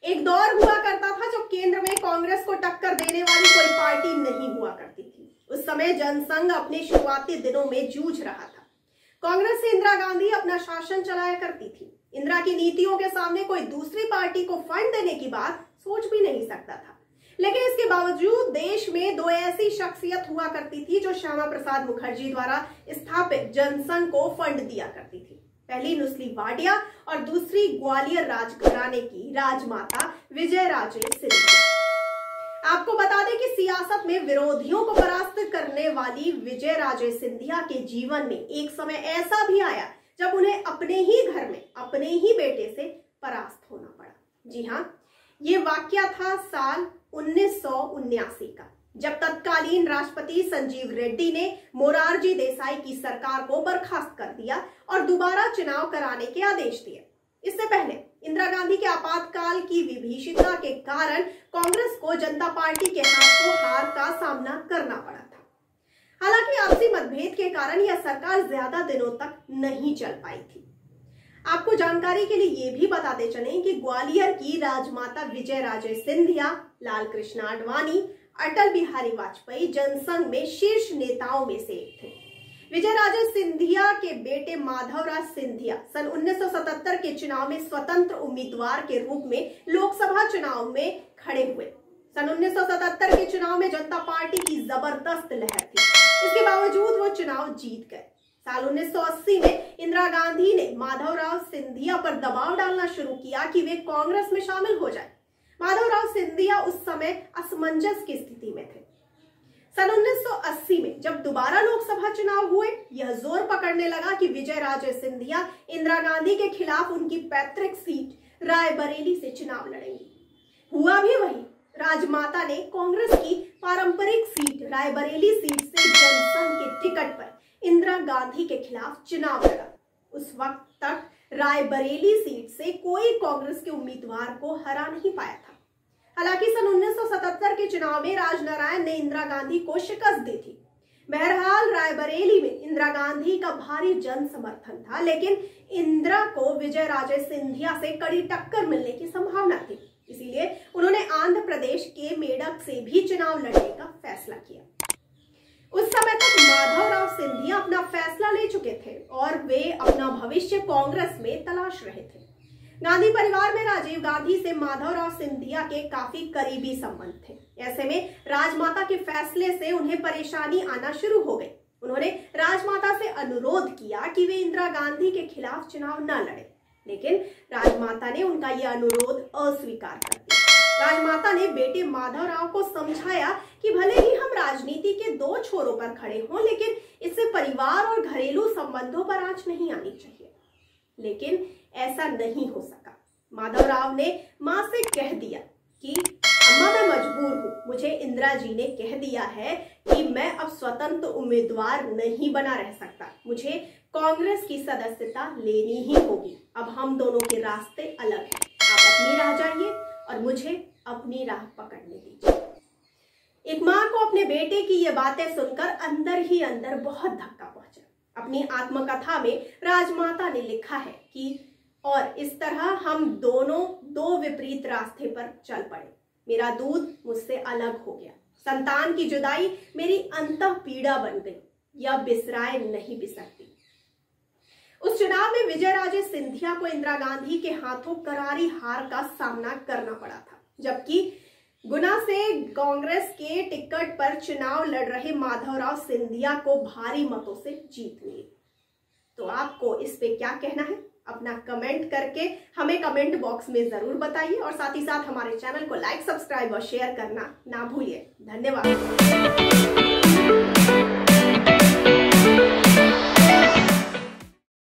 एक दौर हुआ करता था जब केंद्र में कांग्रेस को टक्कर देने वाली कोई पार्टी नहीं हुआ करती थी। उस समय जनसंघ अपने शुरुआती दिनों में जूझ रहा था। कांग्रेस से इंदिरा गांधी अपना शासन चलाया करती थी। इंदिरा की नीतियों के सामने कोई दूसरी पार्टी को फंड देने की बात सोच भी नहीं सकता था। लेकिन इसके बावजूद देश में दो ऐसी शख्सियत हुआ करती थी जो श्यामा प्रसाद मुखर्जी द्वारा स्थापित जनसंघ को फंड दिया करती थी। पहली नुस्ली वाडिया और दूसरी ग्वालियर राजघराने की राजमाता विजयराजे सिंधिया। आपको बता दें कि सियासत में विरोधियों को परास्त करने वाली विजयराजे सिंधिया के जीवन में एक समय ऐसा भी आया जब उन्हें अपने ही घर में अपने ही बेटे से परास्त होना पड़ा। जी हाँ, ये वाकया था साल 1979 का, जब तत्कालीन राष्ट्रपति संजीव रेड्डी ने मोरारजी देसाई की सरकार को बर्खास्त कर दिया और दोबारा चुनाव कराने के आदेश दिए। इससे पहले इंदिरा गांधी के आपातकाल की विभीषिका के कारण कांग्रेस को जनता पार्टी के हाथों हार का सामना करना पड़ा था। हालांकि आपसी मतभेद के कारण यह सरकार ज्यादा दिनों तक नहीं चल पाई थी। आपको जानकारी के लिए ये भी बताते चलें कि ग्वालियर की राजमाता विजयराजे सिंधिया, लाल कृष्ण आडवाणी, अटल बिहारी वाजपेयी जनसंघ में शीर्ष नेताओं में से एक थे। विजयराजे सिंधिया के बेटे माधवराज सिंधिया सन 1977 के चुनाव में स्वतंत्र उम्मीदवार के रूप में लोकसभा चुनाव में खड़े हुए। सन 1977 के चुनाव में जनता पार्टी की जबरदस्त लहर थी। इसके बावजूद वो चुनाव जीत गए। साल 1980 में इंदिरा गांधी ने माधवराव सिंधिया पर दबाव डालना शुरू किया कि वे कांग्रेस में शामिल हो जाए। माधवराव सिंधिया उस समय असमंजस की स्थिति में थे। सन 1980 में जब दोबारा लोकसभा चुनाव हुए, यह जोर पकड़ने लगा कि विजयराजे सिंधिया इंदिरा गांधी के खिलाफ उनकी पैतृक सीट रायबरेली से चुनाव लड़ेंगी। हुआ भी वही। राजमाता ने कांग्रेस की पारंपरिक सीट रायबरेली सीट से जनसंघ के टिकट पर इंदिरा गांधी के खिलाफ चुनाव लड़ा। उस वक्त तक रायबरेली सीट से कोई कांग्रेस के उम्मीदवार को हरा नहीं पाया था। हालांकि सन 1977 के चुनाव में राजनारायण ने इंदिरा गांधी को शिकस्त दी थी। बहरहाल रायबरेली में इंदिरा गांधी का भारी जन समर्थन था, लेकिन इंदिरा को विजयराजे सिंधिया से कड़ी टक्कर मिलने की संभावना थी। इसीलिए उन्होंने आंध्र प्रदेश के मेडक से भी चुनाव लड़ने का फैसला किया। उस समय तक माधवराव सिंधिया अपना फैसला ले चुके थे और वे अपना भविष्य कांग्रेस में तलाश रहे थे। गांधी परिवार में राजीव गांधी से माधवराव सिंधिया के काफी करीबी संबंध थे। ऐसे में राजमाता के फैसले से उन्हें परेशानी आना शुरू हो गई। उन्होंने राजमाता से अनुरोध किया कि वे इंदिरा गांधी के खिलाफ चुनाव न लड़े, लेकिन राजमाता ने उनका यह अनुरोध अस्वीकार कर दिया। राजमाता ने बेटे माधवराव को समझाया कि भले ही हम राजनीति के दो छोरों पर खड़े हों, लेकिन इससे परिवार और घरेलू संबंधों पर आंच नहीं आनी चाहिए। लेकिन ऐसा नहीं हो सका। माधवराव ने मां से कह दिया कि अम्मा, मैं मजबूर हूं। मुझे इंदिरा जी ने कह दिया है कि मैं अब स्वतंत्र उम्मीदवार नहीं बना रह सकता। मुझे कांग्रेस की सदस्यता लेनी ही होगी। अब हम दोनों के रास्ते अलग हैं। आप अपनी राह जाइए और मुझे अपनी राह पकड़ने दीजिए। एक मां को अपने बेटे की ये बातें सुनकर अंदर ही अंदर बहुत धक्का पहुंचा। अपनी आत्मकथा में राजमाता ने लिखा है कि और इस तरह हम दोनों दो विपरीत रास्ते पर चल पड़े। मेरा दूध मुझसे अलग हो गया। संतान की जुदाई मेरी अंतः पीड़ा बन गई। यह बिसराए नहीं बिसरती। उस चुनाव में विजयराजे सिंधिया को इंदिरा गांधी के हाथों करारी हार का सामना करना पड़ा था, जबकि गुना से कांग्रेस के टिकट पर चुनाव लड़ रहे माधवराव सिंधिया को भारी मतों से जीत मिली। तो आपको इस पे क्या कहना है? अपना कमेंट करके हमें कमेंट बॉक्स में जरूर बताइए और साथ ही साथ हमारे चैनल को लाइक, सब्सक्राइब और शेयर करना ना भूलिए। धन्यवाद।